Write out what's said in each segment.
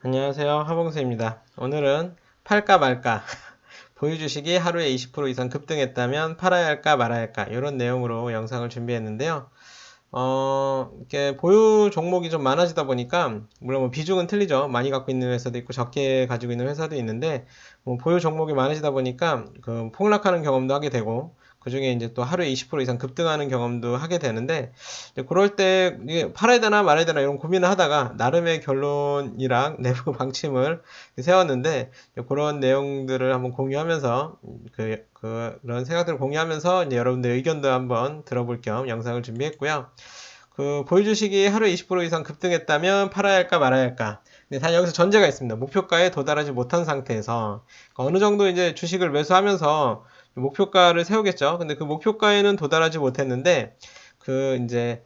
안녕하세요. 하봉수입니다. 오늘은 팔까 말까 보유 주식이 하루에 20% 이상 급등했다면 팔아야 할까 말아야 할까 이런 내용으로 영상을 준비했는데요. 이렇게 보유 종목이 좀 많아지다 보니까 물론 뭐 비중은 틀리죠. 많이 갖고 있는 회사도 있고 적게 가지고 있는 회사도 있는데 뭐 보유 종목이 많아지다 보니까 그 폭락하는 경험도 하게 되고 그중에 이제 또 하루에 20% 이상 급등하는 경험도 하게 되는데 이제 그럴 때 이게 팔아야 되나 말아야 되나 이런 고민을 하다가 나름의 결론이랑 내부 방침을 세웠는데 그런 내용들을 한번 공유하면서 그런 생각들을 공유하면서 이제 여러분들 의견도 한번 들어볼 겸 영상을 준비했고요. 그 보유 주식이 하루에 20% 이상 급등했다면 팔아야 할까 말아야 할까. 근데 다 여기서 전제가 있습니다. 목표가에 도달하지 못한 상태에서 어느 정도 이제 주식을 매수하면서 목표가를 세우겠죠. 근데 그 목표가에는 도달하지 못했는데 그 이제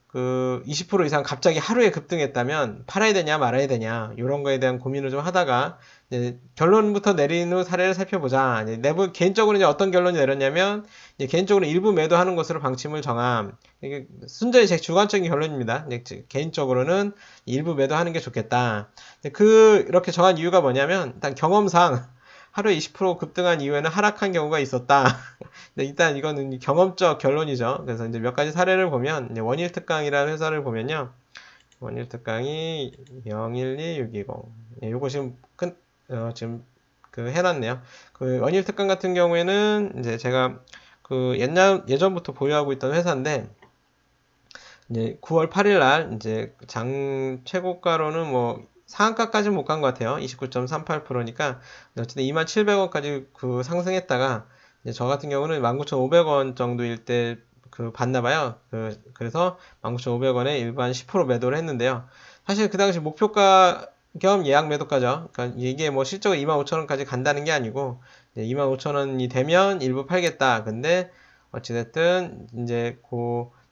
그 20% 이상 갑자기 하루에 급등했다면 팔아야 되냐 말아야 되냐 이런 거에 대한 고민을 좀 하다가 이제 결론부터 내린 후 사례를 살펴보자. 이제 내부 개인적으로 이제 어떤 결론이 내렸냐면 이제 개인적으로 일부 매도하는 것으로 방침을 정함. 이게 순전히 제 주관적인 결론입니다. 개인적으로는 일부 매도하는 게 좋겠다. 이렇게 정한 이유가 뭐냐면 일단 경험상 하루에 20% 급등한 이후에는 하락한 경우가 있었다. 일단 이거는 경험적 결론이죠. 그래서 이제 몇 가지 사례를 보면 이제 원일 특강이라는 회사를 보면요. 원일 특강이 012620. 예, 요거 지금 지금 해놨네요. 그 원일 특강 같은 경우에는 이제 제가 예전부터 보유하고 있던 회사인데 이제 9월 8일 날 이제 장 최고가로는 뭐 상한가까지는 못 간 것 같아요. 29.38%니까 어쨌든 27,700원까지 상승했다가 이제 저 같은 경우는 19,500원 정도일 때 봤나 봐요. 그래서 19,500원에 일반 10% 매도를 했는데요. 사실 그 당시 목표가 겸 예약 매도가죠. 그러니까 이게 뭐 실적으로 25,000원까지 간다는 게 아니고 25,000원이 되면 일부 팔겠다. 근데 어찌됐든 이제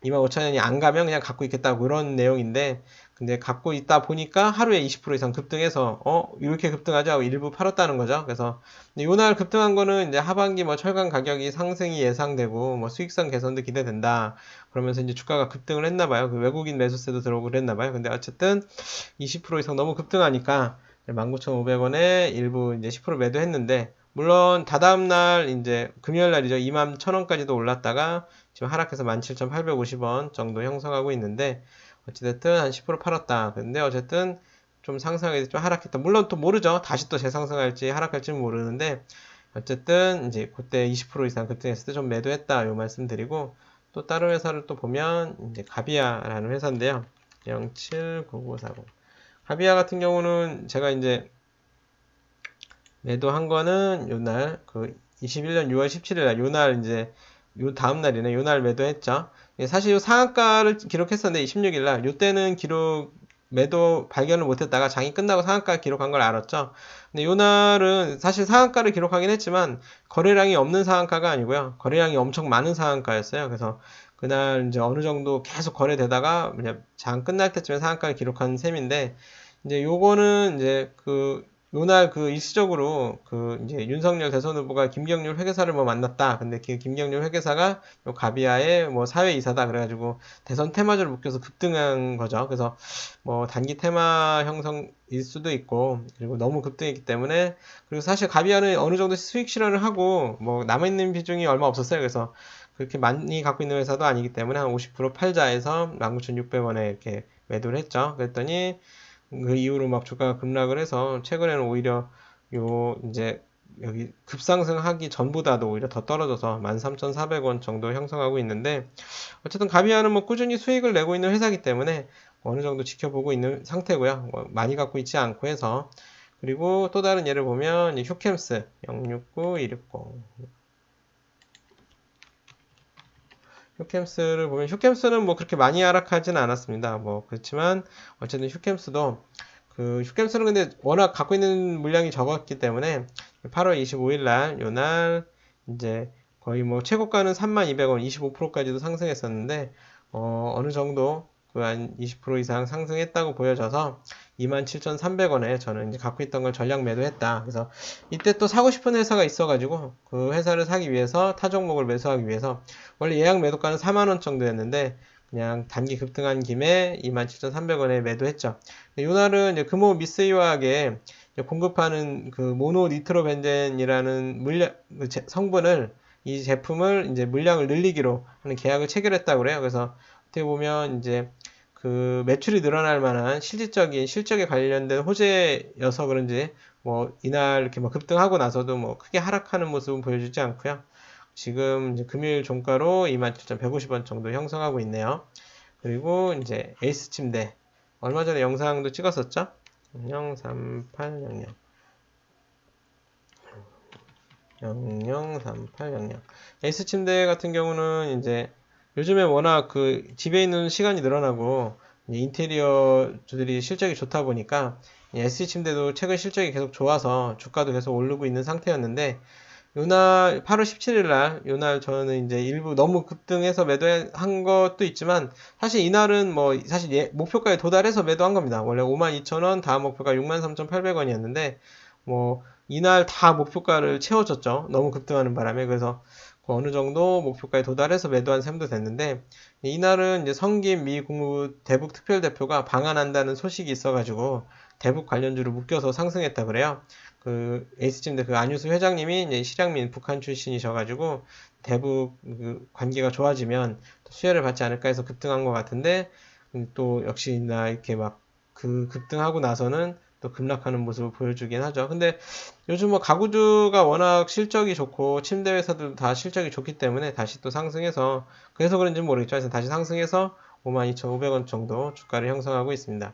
25,000원이 안 가면 그냥 갖고 있겠다 그런 내용인데 근데 갖고 있다 보니까 하루에 20% 이상 급등해서 이렇게 급등하지 하고 일부 팔았다는 거죠. 그래서 이날 급등한 거는 이제 하반기 뭐 철강 가격이 상승이 예상되고 뭐 수익성 개선도 기대된다. 그러면서 이제 주가가 급등을 했나 봐요. 그 외국인 매수세도 들어오고 그랬나 봐요. 근데 어쨌든 20% 이상 너무 급등하니까 19,500원에 일부 이제 10% 매도했는데 물론 다다음 날 이제 금요일 날이죠. 21,000원까지도 올랐다가 지금 하락해서 17,850원 정도 형성하고 있는데 어찌됐든 한 10% 팔았다. 근데 어쨌든 좀 상승하게 좀 하락했다. 물론 또 모르죠. 다시 또 재상승할지 하락할지는 모르는데 어쨌든 이제 그때 20% 이상 급등했을 때 좀 매도했다. 요 말씀드리고 또 다른 회사를 또 보면 이제 가비아라는 회사인데요. 079940. 가비아 같은 경우는 제가 이제 매도한 거는 요날 21년 6월 17일 날 요날 이제 요 다음 날이네. 요날 매도했죠. 사실 요 상한가를 기록했었는데 26일 날 요때는 매도 발견을 못했다가 장이 끝나고 상한가 기록한 걸 알았죠. 근데 요날은 사실 상한가를 기록하긴 했지만 거래량이 없는 상한가가 아니고요. 거래량이 엄청 많은 상한가였어요. 그래서 그날 이제 어느 정도 계속 거래되다가 그냥 장 끝날 때쯤에 상한가를 기록한 셈인데 이제 요거는 이제 요날 일시적으로 이제 윤석열 대선 후보가 김경률 회계사를 뭐 만났다. 근데 그 김경률 회계사가 요 가비아의 뭐 사회이사다. 그래가지고 대선 테마주를 묶여서 급등한 거죠. 그래서 뭐 단기 테마 형성일 수도 있고 그리고 너무 급등했기 때문에 그리고 사실 가비아는 어느 정도 수익 실현을 하고 뭐 남아있는 비중이 얼마 없었어요. 그래서 그렇게 많이 갖고 있는 회사도 아니기 때문에 한 50% 팔자에서 19,600원에 이렇게 매도를 했죠. 그랬더니 그 이후로 막 주가가 급락을 해서 최근에는 오히려 이제 여기 급상승하기 전보다도 오히려 더 떨어져서 13,400원 정도 형성하고 있는데 어쨌든 가비아는 뭐 꾸준히 수익을 내고 있는 회사이기 때문에 어느 정도 지켜보고 있는 상태고요. 뭐 많이 갖고 있지 않고 해서 그리고 또 다른 예를 보면 휴캠스 069260 휴캠스를 보면 휴캠스는 뭐 그렇게 많이 하락하지는 않았습니다. 뭐 그렇지만 어쨌든 휴캠스도 휴캠스는 근데 워낙 갖고 있는 물량이 적었기 때문에 8월 25일 날 요날 이제 거의 뭐 최고가는 32,200원 25%까지도 상승했었는데 어느 정도 한 20% 이상 상승했다고 보여져서 27,300원에 저는 이제 갖고 있던 걸 전량 매도했다. 그래서 이때 또 사고 싶은 회사가 있어가지고 그 회사를 사기 위해서 타 종목을 매수하기 위해서 원래 예약 매도가는 4만원 정도였는데 그냥 단기 급등한 김에 27,300원에 매도했죠. 이날은 이제 금호 미스유화학에 공급하는 그 모노니트로벤젠이라는 성분을 이 제품을 이제 물량을 늘리기로 하는 계약을 체결했다고 그래요. 그래서 어떻게 보면 이제 그 매출이 늘어날 만한 실적에 관련된 호재여서 그런지 뭐 이날 이렇게 뭐 급등하고 나서도 뭐 크게 하락하는 모습은 보여주지 않고요. 지금 이제 금요일 종가로 27,150원 정도 형성하고 있네요. 그리고 이제 에이스 침대 얼마 전에 영상도 찍었었죠? 003800 003800 에이스 침대 같은 경우는 이제 요즘에 워낙 그 집에 있는 시간이 늘어나고 인테리어주들이 실적이 좋다 보니까 에이스 침대도 최근 실적이 계속 좋아서 주가도 계속 오르고 있는 상태였는데 요날 8월 17일 날 요날 저는 이제 일부 너무 급등해서 매도한 것도 있지만 사실 이날은 뭐 사실 목표가에 도달해서 매도한 겁니다. 원래 52,000원 다음 목표가 63,800원이었는데 뭐 이날 다 목표가를 채워줬죠. 너무 급등하는 바람에. 그래서 어느 정도 목표가에 도달해서 매도한 셈도 됐는데 이날은 이제 성김 미 국무부 대북 특별대표가 방한한다는 소식이 있어가지고 대북 관련주를 묶여서 상승했다 그래요. 그 에이스침대 그 안유수 회장님이 이제 실향민 북한 출신이셔가지고 대북 그 관계가 좋아지면 수혜를 받지 않을까 해서 급등한 것 같은데 또 역시나 이렇게 막 그 급등하고 나서는 또 급락하는 모습을 보여주긴 하죠. 근데 요즘 뭐 가구주가 워낙 실적이 좋고 침대 회사들도 다 실적이 좋기 때문에 다시 또 상승해서 그래서 그런지는 모르겠죠. 그래서 다시 상승해서 52,500원 정도 주가를 형성하고 있습니다.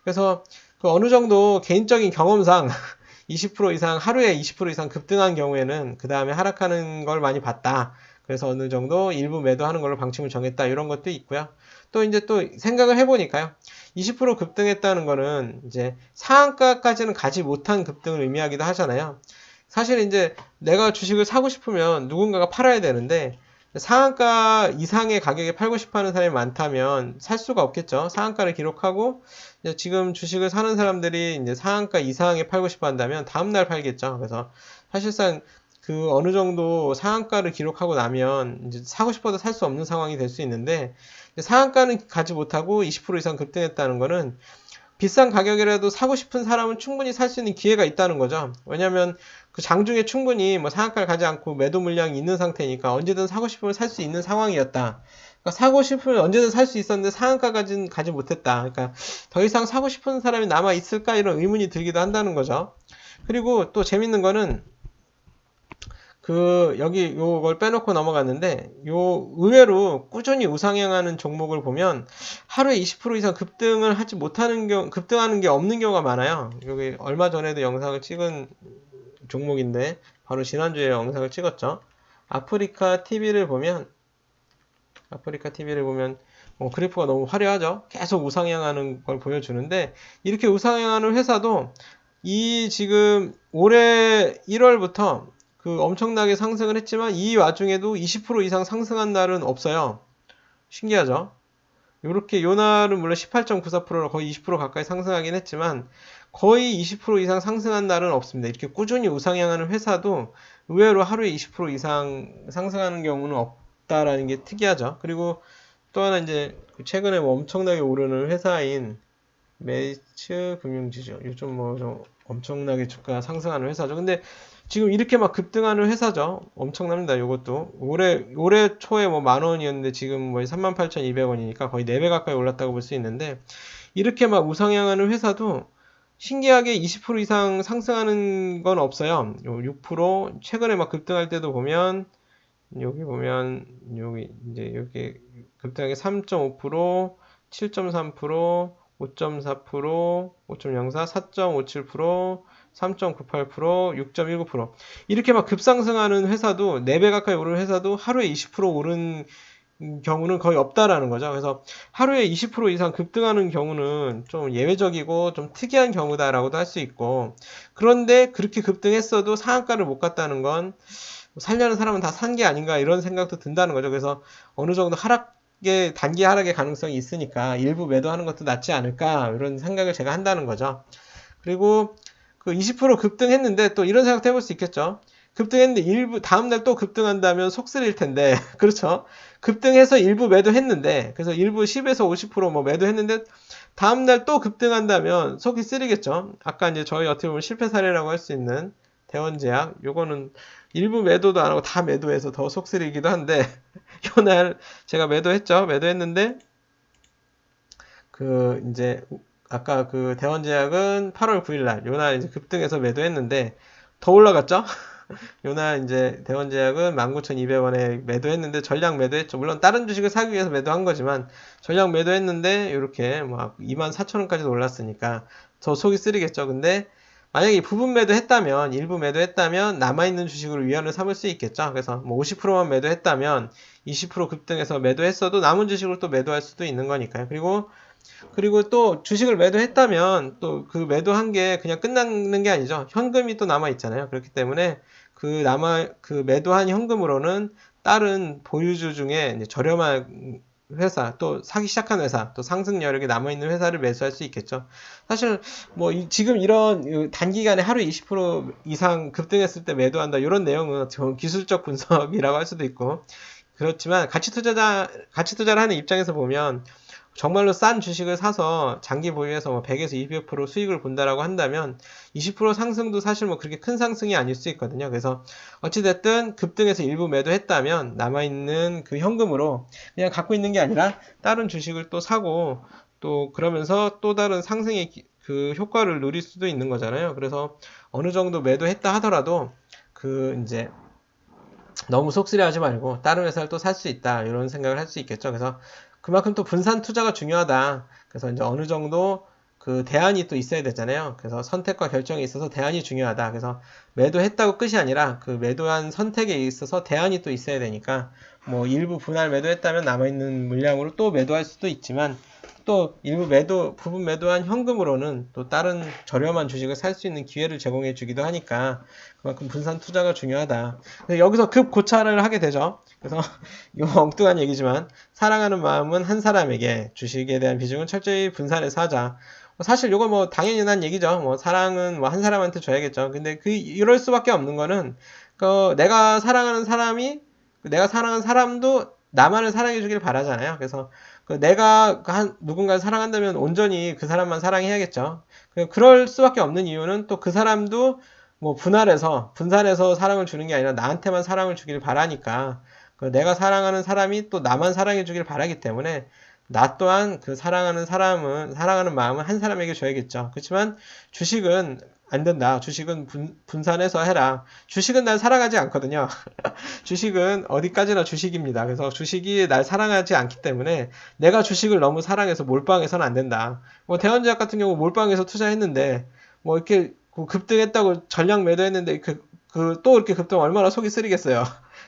그래서 그 어느 정도 개인적인 경험상 20% 이상 하루에 20% 이상 급등한 경우에는 그 다음에 하락하는 걸 많이 봤다. 그래서 어느 정도 일부 매도하는 걸로 방침을 정했다. 이런 것도 있고요. 또 이제 또 생각을 해보니까요. 20% 급등했다는 거는 이제 상한가까지는 가지 못한 급등을 의미하기도 하잖아요. 사실 이제 내가 주식을 사고 싶으면 누군가가 팔아야 되는데 상한가 이상의 가격에 팔고 싶어 하는 사람이 많다면 살 수가 없겠죠. 상한가를 기록하고 지금 주식을 사는 사람들이 이제 상한가 이상에 팔고 싶어 한다면 다음날 팔겠죠. 그래서 사실상 그 어느 정도 상한가를 기록하고 나면 이제 사고 싶어도 살 수 없는 상황이 될 수 있는데 상한가는 가지 못하고 20% 이상 급등했다는 거는 비싼 가격이라도 사고 싶은 사람은 충분히 살 수 있는 기회가 있다는 거죠. 왜냐면 그 장중에 충분히 뭐 상한가를 가지 않고 매도 물량이 있는 상태니까 언제든 사고 싶으면 살 수 있는 상황이었다. 그러니까 사고 싶으면 언제든 살 수 있었는데 상한가까지는 가지 못했다. 그러니까 더 이상 사고 싶은 사람이 남아 있을까 이런 의문이 들기도 한다는 거죠. 그리고 또 재밌는 거는 그 여기 요걸 빼놓고 넘어갔는데 요 의외로 꾸준히 우상향하는 종목을 보면 하루에 20% 이상 급등을 하지 못하는 급등하는 게 없는 경우가 많아요. 여기 얼마 전에도 영상을 찍은 종목인데 바로 지난주에 영상을 찍었죠. 아프리카 TV를 보면 그래프가 너무 화려하죠. 계속 우상향하는 걸 보여주는데 이렇게 우상향하는 회사도 이 지금 올해 1월부터 그 엄청나게 상승을 했지만 이 와중에도 20% 이상 상승한 날은 없어요. 신기하죠? 요렇게 요 날은 물론 18.94%로 거의 20% 가까이 상승하긴 했지만 거의 20% 이상 상승한 날은 없습니다. 이렇게 꾸준히 우상향하는 회사도 의외로 하루에 20% 이상 상승하는 경우는 없다라는 게 특이하죠. 그리고 또 하나 이제 최근에 뭐 엄청나게 오르는 회사인 메이츠 금융지주 요즘 뭐 좀 엄청나게 주가 상승하는 회사죠. 근데 지금 이렇게 막 급등하는 회사죠. 엄청납니다. 이것도 올해 초에 뭐 10,000원이었는데 지금 뭐 38,200원이니까 거의 4배 가까이 올랐다고 볼 수 있는데 이렇게 막 우상향하는 회사도 신기하게 20% 이상 상승하는 건 없어요. 6% 최근에 막 급등할 때도 보면 여기 보면 여기 이제 여기 급등하게 3.5%, 7.3%, 5.4%, 5.04, 4.57%, 3.98%, 6.19% 이렇게 막 급상승하는 회사도 4배 가까이 오른 회사도 하루에 20% 오른 경우는 거의 없다라는 거죠. 그래서 하루에 20% 이상 급등하는 경우는 좀 예외적이고 좀 특이한 경우다라고도 할 수 있고 그런데 그렇게 급등했어도 상한가를 못 갔다는 건 살려는 사람은 다 산 게 아닌가 이런 생각도 든다는 거죠. 그래서 어느 정도 단기 하락의 가능성이 있으니까 일부 매도하는 것도 낫지 않을까 이런 생각을 제가 한다는 거죠. 그리고 그 20% 급등했는데 또 이런 생각도 해볼 수 있겠죠. 급등했는데 일부 다음날 또 급등한다면 속 쓰릴 텐데 그렇죠? 급등해서 일부 매도했는데 그래서 일부 10에서 50%뭐 매도했는데 다음날 또 급등한다면 속이 쓰리겠죠? 아까 이제 저희 어떻게 보면 실패 사례라고 할 수 있는 대원제약 요거는 일부 매도도 안 하고 다 매도해서 더 속 쓰리기도 한데 요날 제가 매도했죠? 매도했는데 그 이제 아까 그 대원제약은 8월 9일 날 요날 이제 급등해서 매도했는데 더 올라갔죠? 요날 이제 대원제약은 19,200원에 매도했는데 전량 매도했죠. 물론 다른 주식을 사기 위해서 매도한 거지만 전량 매도했는데 이렇게 막 24,000원까지도 올랐으니까 더 속이 쓰리겠죠. 근데 만약에 부분 매도했다면 일부 매도했다면 남아있는 주식으로 위안을 삼을 수 있겠죠. 그래서 뭐 50%만 매도했다면 20% 급등해서 매도했어도 남은 주식으로 또 매도할 수도 있는 거니까요. 그리고 또 주식을 매도했다면 또 그 매도한 게 그냥 끝나는 게 아니죠. 현금이 또 남아 있잖아요. 그렇기 때문에 그 매도한 현금으로는 다른 보유주 중에 이제 저렴한 회사, 또 사기 시작한 회사, 또 상승 여력이 남아있는 회사를 매수할 수 있겠죠. 사실 뭐 지금 이런 단기간에 하루 20% 이상 급등했을 때 매도한다 이런 내용은 기술적 분석이라고 할 수도 있고 그렇지만 가치 투자를 하는 입장에서 보면 정말로 싼 주식을 사서 장기 보유해서 뭐 100에서 200% 수익을 본다라고 한다면 20% 상승도 사실 뭐 그렇게 큰 상승이 아닐 수 있거든요. 그래서 어찌됐든 급등해서 일부 매도했다면 남아있는 그 현금으로 그냥 갖고 있는 게 아니라 다른 주식을 또 사고 또 그러면서 또 다른 상승의 그 효과를 누릴 수도 있는 거잖아요. 그래서 어느 정도 매도했다 하더라도 그 이제 너무 속쓰려 하지 말고 다른 회사를 또 살 수 있다 이런 생각을 할 수 있겠죠. 그래서 그만큼 또 분산 투자가 중요하다. 그래서 이제 어느 정도 그 대안이 또 있어야 되잖아요. 그래서 선택과 결정에 있어서 대안이 중요하다. 그래서 매도했다고 끝이 아니라 그 매도한 선택에 있어서 대안이 또 있어야 되니까 뭐 일부 분할 매도했다면 남아있는 물량으로 또 매도할 수도 있지만 또 일부 부분 매도한 현금으로는 또 다른 저렴한 주식을 살 수 있는 기회를 제공해 주기도 하니까 그만큼 분산 투자가 중요하다. 여기서 급 고찰을 하게 되죠. 그래서 이거 엉뚱한 얘기지만 사랑하는 마음은 한 사람에게 주식에 대한 비중은 철저히 분산해서 하자. 사실 이거 뭐 당연히 난 얘기죠. 뭐 사랑은 뭐 한 사람한테 줘야겠죠. 근데 이럴 수밖에 없는 거는 내가 사랑하는 사람도 나만을 사랑해 주길 바라잖아요. 그래서 내가 누군가를 사랑한다면 온전히 그 사람만 사랑해야겠죠. 그럴 수밖에 없는 이유는 또 그 사람도 뭐 분산해서 사랑을 주는 게 아니라 나한테만 사랑을 주길 바라니까 내가 사랑하는 사람이 또 나만 사랑해 주길 바라기 때문에 나 또한 그 사랑하는 마음은 한 사람에게 줘야겠죠. 그렇지만 주식은 안 된다. 주식은 분산해서 해라. 주식은 날 사랑하지 않거든요. 주식은 어디까지나 주식입니다. 그래서 주식이 날 사랑하지 않기 때문에 내가 주식을 너무 사랑해서 몰빵해서는 안 된다. 뭐 대원제약 같은 경우 몰빵해서 투자했는데 뭐 이렇게 급등했다고 전량 매도했는데 또 이렇게 급등 얼마나 속이 쓰리겠어요.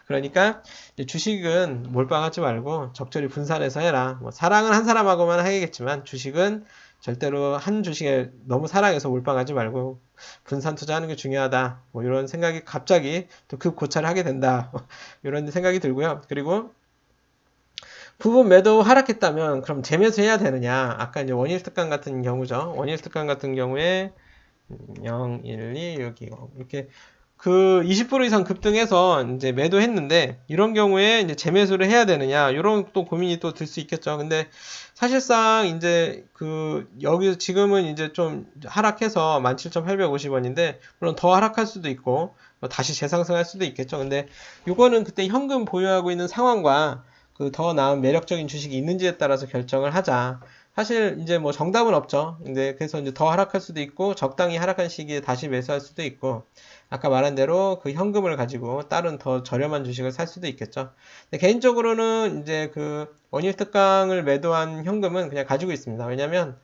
그러니까 주식은 몰빵하지 말고 적절히 분산해서 해라. 뭐 사랑은 한 사람하고만 하겠지만 주식은 절대로 한 주식에 너무 사랑해서 몰빵하지 말고 분산 투자하는 게 중요하다. 뭐 이런 생각이 갑자기 또 급 고찰을 하게 된다. 이런 생각이 들고요. 그리고 부분 매도 하락했다면 그럼 재매수해야 되느냐? 아까 이제 원일 특강 같은 경우죠. 원일 특강 같은 경우에 0, 1, 2 여기 이렇게 그 20% 이상 급등해서 이제 매도했는데 이런 경우에 이제 재매수를 해야 되느냐 이런 또 고민이 또 들 수 있겠죠. 근데 사실상 이제 여기 지금은 이제 좀 하락해서 17,850원인데 물론 더 하락할 수도 있고 뭐 다시 재상승할 수도 있겠죠. 근데 이거는 그때 현금 보유하고 있는 상황과 그 더 나은 매력적인 주식이 있는지에 따라서 결정을 하자. 사실 이제 뭐 정답은 없죠. 근데 그래서 이제 더 하락할 수도 있고 적당히 하락한 시기에 다시 매수할 수도 있고 아까 말한 대로 그 현금을 가지고 다른 더 저렴한 주식을 살 수도 있겠죠. 근데 개인적으로는 이제 그 원일 특강을 매도한 현금은 그냥 가지고 있습니다. 왜냐면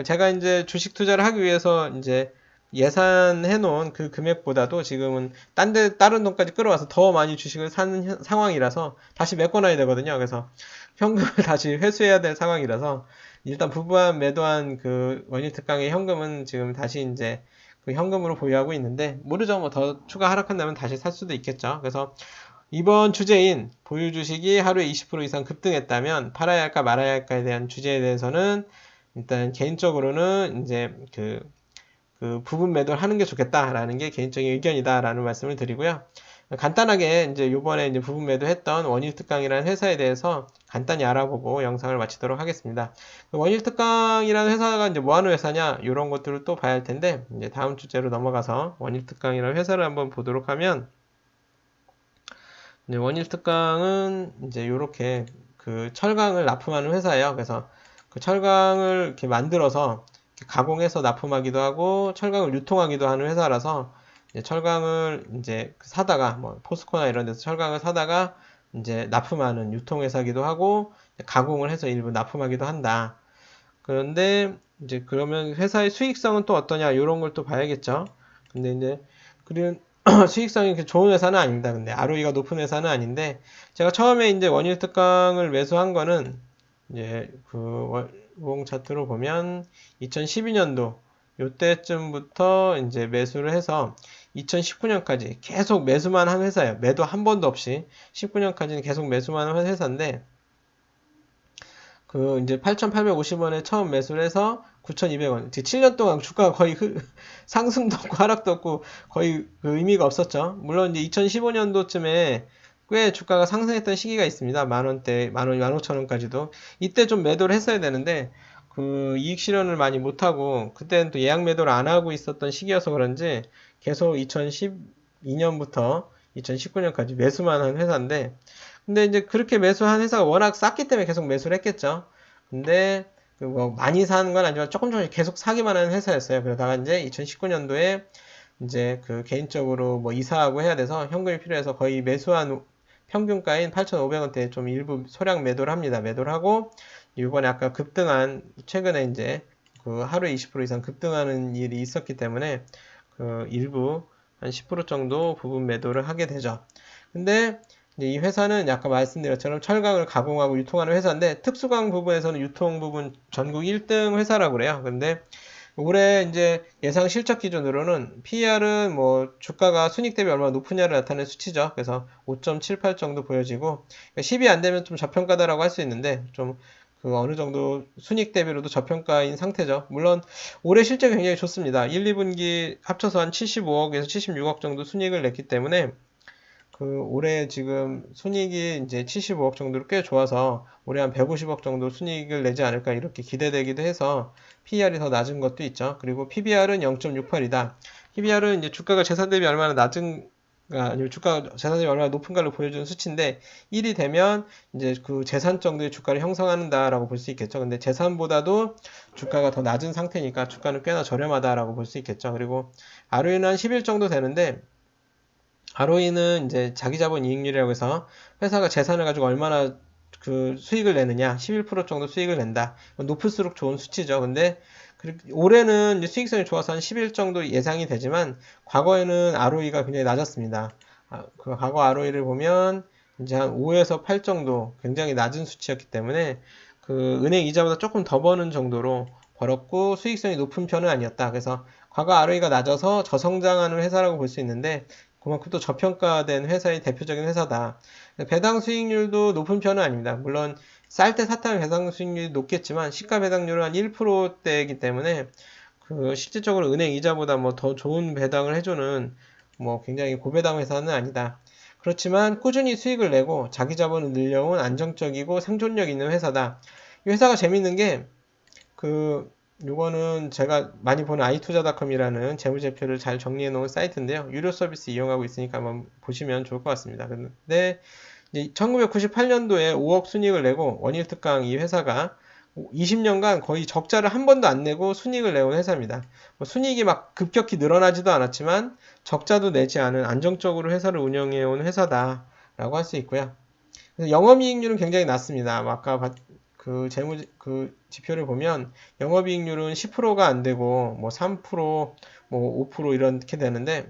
제가 이제 주식 투자를 하기 위해서 이제 예산해 놓은 그 금액보다도 지금은 다른 돈까지 끌어와서 더 많이 주식을 사는 상황이라서 다시 메꿔놔야 되거든요. 그래서 현금을 다시 회수해야 될 상황이라서 일단 부부한 매도한 그 원일 특강의 현금은 지금 다시 이제 그 현금으로 보유하고 있는데 모르죠. 뭐 더 추가 하락한다면 다시 살 수도 있겠죠. 그래서 이번 주제인 보유 주식이 하루에 20% 이상 급등했다면 팔아야 할까 말아야 할까에 대한 주제에 대해서는 일단 개인적으로는 이제 그 부분 매도를 하는 게 좋겠다라는 게 개인적인 의견이다라는 말씀을 드리고요. 간단하게 이제 요번에 이제 부분 매도했던 원일특강이라는 회사에 대해서 간단히 알아보고 영상을 마치도록 하겠습니다. 원일특강이라는 회사가 이제 뭐 하는 회사냐, 이런 것들을 또 봐야 할 텐데, 이제 다음 주제로 넘어가서 원일특강이라는 회사를 한번 보도록 하면, 이제 원일특강은 이제 요렇게 그 철강을 납품하는 회사예요. 그래서 그 철강을 이렇게 만들어서 이렇게 가공해서 납품하기도 하고 철강을 유통하기도 하는 회사라서 이제 철강을 이제 사다가 뭐 포스코나 이런 데서 철강을 사다가 이제 납품하는 유통회사기도 하고 가공을 해서 일부 납품하기도 한다. 그런데 이제 그러면 회사의 수익성은 또 어떠냐 이런 걸 또 봐야겠죠. 근데 이제 그런 수익성이 그렇게 좋은 회사는 아닙니다. 근데 ROE가 높은 회사는 아닌데 제가 처음에 이제 원일 특강을 매수한 거는 이제 그 우봉 차트로 보면 2012년도 요때쯤부터 이제 매수를 해서 2019년까지 계속 매수만 한 회사예요. 매도 한 번도 없이 19년까지는 계속 매수만 한 회사인데 그 이제 8,850원에 처음 매수를 해서 9,200원. 7년 동안 주가가 거의 상승도 없고 하락도 없고 거의 그 의미가 없었죠. 물론 이제 2015년도쯤에 꽤 주가가 상승했던 시기가 있습니다. 만원대, 만원, 15,000원까지도. 이때 좀 매도를 했어야 되는데 그 이익 실현을 많이 못하고 그때는 또 예약 매도를 안 하고 있었던 시기여서 그런지 계속 2012년부터 2019년까지 매수만 한 회사인데 근데 이제 그렇게 매수한 회사가 워낙 쌌기 때문에 계속 매수를 했겠죠. 근데 뭐 많이 사는 건 아니지만 조금씩 계속 사기만 하는 회사였어요. 그러다가 이제 2019년도에 이제 그 개인적으로 뭐 이사하고 해야 돼서 현금이 필요해서 거의 매수한 평균가인 8,500원대에 좀 일부 소량 매도를 합니다. 매도를 하고 이번에 아까 급등한 최근에 이제 그 하루에 20% 이상 급등하는 일이 있었기 때문에 그 일부 한 10% 정도 부분 매도를 하게 되죠. 근데 이제 이 회사는 아까 말씀드린 것처럼 철강을 가공하고 유통하는 회사인데 특수강 부분에서는 유통 부분 전국 1등 회사라고 그래요. 근데 올해 이제 예상 실적 기준으로는 PER은 뭐 주가가 순익 대비 얼마나 높으냐를 나타내는 수치죠. 그래서 5.78 정도 보여지고 10이 안 되면 좀 저평가다라고 할 수 있는데 좀 그 어느 정도 순익 대비로도 저평가인 상태죠. 물론 올해 실적이 굉장히 좋습니다. 1, 2분기 합쳐서 한 75억에서 76억 정도 순익을 냈기 때문에 그 올해 지금 순이익이 이제 75억 정도로 꽤 좋아서 올해 한 150억 정도 순이익을 내지 않을까 이렇게 기대되기도 해서 PER이 더 낮은 것도 있죠. 그리고 PBR은 0.68이다. PBR은 이제 주가가 재산 대비 얼마나 낮은 아니면 주가가 재산 대비 얼마나 높은가를 보여주는 수치인데 1이 되면 이제 그 재산 정도의 주가를 형성한다라고 볼 수 있겠죠. 근데 재산보다도 주가가 더 낮은 상태니까 주가는 꽤나 저렴하다라고 볼 수 있겠죠. 그리고 ROE는 한 11 정도 되는데 ROE는 이제 자기 자본 이익률이라고 해서 회사가 재산을 가지고 얼마나 그 수익을 내느냐 11% 정도 수익을 낸다. 높을수록 좋은 수치죠. 근데 올해는 이제 수익성이 좋아서 한 11 정도 예상이 되지만 과거에는 ROE가 굉장히 낮았습니다. 그 과거 ROE를 보면 이제 한 5에서 8 정도 굉장히 낮은 수치였기 때문에 그 은행 이자보다 조금 더 버는 정도로 벌었고 수익성이 높은 편은 아니었다. 그래서 과거 ROE가 낮아서 저성장하는 회사라고 볼 수 있는데 그만큼 또 저평가된 회사의 대표적인 회사다. 배당 수익률도 높은 편은 아닙니다. 물론 쌀 때 샀다면 배당 수익률이 높겠지만 시가 배당률은 한 1%대이기 때문에 그 실질적으로 은행 이자보다 뭐 더 좋은 배당을 해주는 뭐 굉장히 고배당 회사는 아니다. 그렇지만 꾸준히 수익을 내고 자기 자본을 늘려온 안정적이고 생존력 있는 회사다. 이 회사가 재밌는 게그 요거는 제가 많이 보는 i투자닷컴이라는 재무제표를 잘 정리해 놓은 사이트인데요. 유료 서비스 이용하고 있으니까 한번 보시면 좋을 것 같습니다. 근데 1998년도에 5억 순이익을 내고 원일특강 이 회사가 20년간 거의 적자를 한 번도 안 내고 순이익을 내온 회사입니다. 순이익이 막 급격히 늘어나지도 않았지만 적자도 내지 않은 안정적으로 회사를 운영해 온 회사다라고 할 수 있고요. 그래서 영업이익률은 굉장히 낮습니다. 아까 그 그 지표를 보면 영업이익률은 10%가 안 되고 뭐 3%, 뭐 5% 이렇게 되는데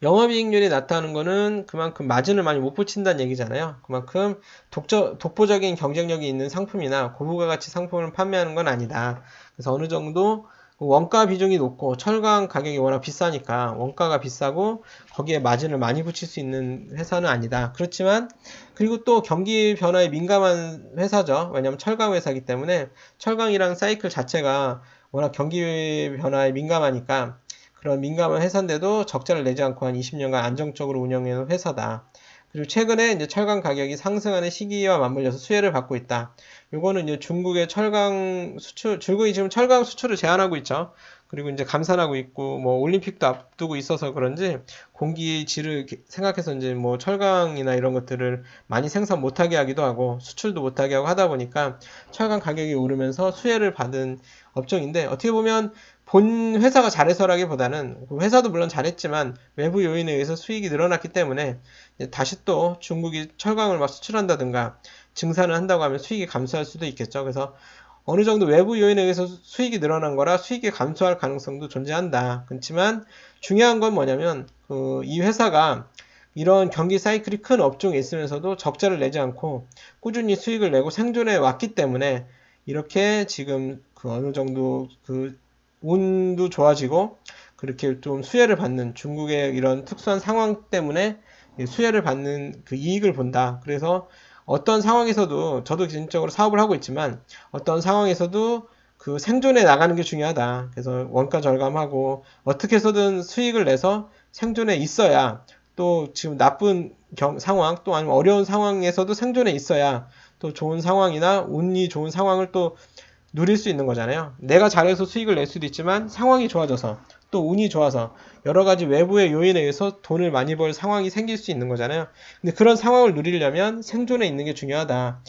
영업이익률이 낮다는 거는 그만큼 마진을 많이 못 붙인다는 얘기잖아요. 그만큼 독보적인 경쟁력이 있는 상품이나 고부가 가치 상품을 판매하는 건 아니다. 그래서 어느 정도 원가 비중이 높고 철강 가격이 워낙 비싸니까 원가가 비싸고 거기에 마진을 많이 붙일 수 있는 회사는 아니다. 그렇지만 그리고 또 경기 변화에 민감한 회사죠. 왜냐하면 철강 회사이기 때문에 철강이랑 사이클 자체가 워낙 경기 변화에 민감하니까 그런 민감한 회사인데도 적자를 내지 않고 한 20년간 안정적으로 운영해온 회사다. 그리고 최근에 이제 철강 가격이 상승하는 시기와 맞물려서 수혜를 받고 있다. 요거는 이제 중국의 철강 수출, 중국이 지금 철강 수출을 제한하고 있죠. 그리고 이제 감산하고 있고, 뭐 올림픽도 앞두고 있어서 그런지 공기 질을 생각해서 이제 뭐 철강이나 이런 것들을 많이 생산 못하게 하기도 하고 수출도 못하게 하고 하다 보니까 철강 가격이 오르면서 수혜를 받은 업종인데, 어떻게 보면 본 회사가 잘해서라기보다는 그 회사도 물론 잘했지만 외부 요인에 의해서 수익이 늘어났기 때문에 다시 또 중국이 철강을 막 수출한다든가 증산을 한다고 하면 수익이 감소할 수도 있겠죠. 그래서 어느 정도 외부 요인에 의해서 수익이 늘어난 거라 수익이 감소할 가능성도 존재한다. 그렇지만 중요한 건 뭐냐면 이 회사가 이런 경기 사이클이 큰 업종에 있으면서도 적자를 내지 않고 꾸준히 수익을 내고 생존해 왔기 때문에 이렇게 지금 그 어느 정도 그 운도 좋아지고 그렇게 좀 수혜를 받는 중국의 이런 특수한 상황 때문에 수혜를 받는 그 이익을 본다. 그래서 어떤 상황에서도 저도 개인적으로 사업을 하고 있지만 어떤 상황에서도 그 생존해 나가는 게 중요하다. 그래서 원가 절감하고 어떻게 해서든 수익을 내서 생존해 있어야 또 지금 나쁜 상황 또 아니면 어려운 상황에서도 생존해 있어야 또 좋은 상황이나 운이 좋은 상황을 또 누릴 수 있는 거잖아요. 내가 잘해서 수익을 낼 수도 있지만 상황이 좋아져서 또 운이 좋아서 여러 가지 외부의 요인에 의해서 돈을 많이 벌 상황이 생길 수 있는 거잖아요. 근데 그런 상황을 누리려면 생존에 있는 게 중요하다.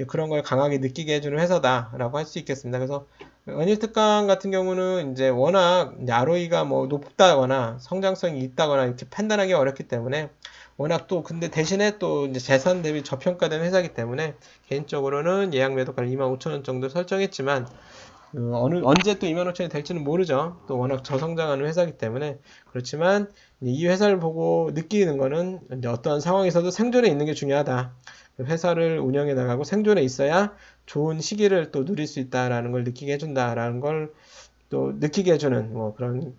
그런 걸 강하게 느끼게 해주는 회사다라고 할 수 있겠습니다. 그래서 원일특강 같은 경우는 이제 워낙 이제 ROE가 뭐 높다거나 성장성이 있다거나 이렇게 판단하기 어렵기 때문에 워낙 또 근데 대신에 또 이제 재산 대비 저평가된 회사이기 때문에 개인적으로는 예약 매도가를 25,000원 정도 설정했지만 언제 또 25,000원이 될지는 모르죠. 또 워낙 저성장하는 회사이기 때문에 그렇지만 이 회사를 보고 느끼는 거는 이제 어떠한 상황에서도 생존에 있는 게 중요하다. 회사를 운영해 나가고 생존에 있어야 좋은 시기를 또 누릴 수 있다라는 걸 느끼게 해준다라는 걸 또 느끼게 해주는 뭐 그런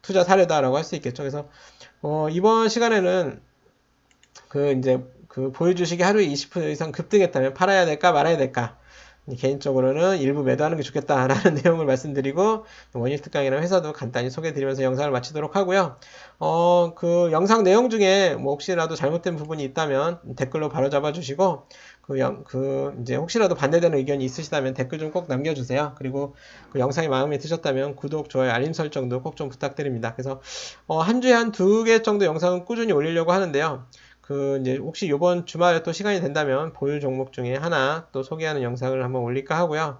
투자 사례다라고 할 수 있겠죠. 그래서 이번 시간에는 그 이제 그 보유 주식이 하루에 20% 이상 급등했다면 팔아야 될까 말아야 될까? 개인적으로는 일부 매도하는 게 좋겠다라는 내용을 말씀드리고 원일 특강이라는 회사도 간단히 소개해드리면서 영상을 마치도록 하고요. 그 영상 내용 중에 뭐 혹시라도 잘못된 부분이 있다면 댓글로 바로잡아 주시고 이제 혹시라도 반대되는 의견이 있으시다면 댓글 좀 꼭 남겨주세요. 그리고 그 영상이 마음에 드셨다면 구독, 좋아요, 알림 설정도 꼭 좀 부탁드립니다. 그래서 한 주에 한 2개 정도 영상은 꾸준히 올리려고 하는데요. 이제 혹시 요번 주말에 또 시간이 된다면 보유 종목 중에 하나 또 소개하는 영상을 한번 올릴까 하고요.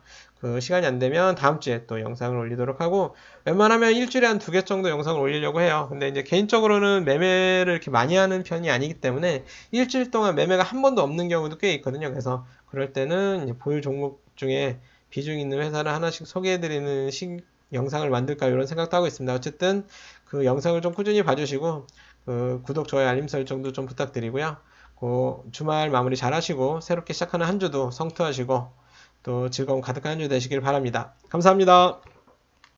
시간이 안 되면 다음 주에 또 영상을 올리도록 하고 웬만하면 일주일에 한 2개 정도 영상을 올리려고 해요. 근데 이제 개인적으로는 매매를 이렇게 많이 하는 편이 아니기 때문에 일주일 동안 매매가 한 번도 없는 경우도 꽤 있거든요. 그래서 그럴 때는 이제 보유 종목 중에 비중 있는 회사를 하나씩 소개해드리는 영상을 만들까 이런 생각도 하고 있습니다. 어쨌든 그 영상을 좀 꾸준히 봐주시고 구독, 좋아요, 알림 설정도 좀 부탁드리고요. 주말 마무리 잘 하시고 새롭게 시작하는 한 주도 성투하시고 또 즐거움 가득한 한 주 되시길 바랍니다. 감사합니다.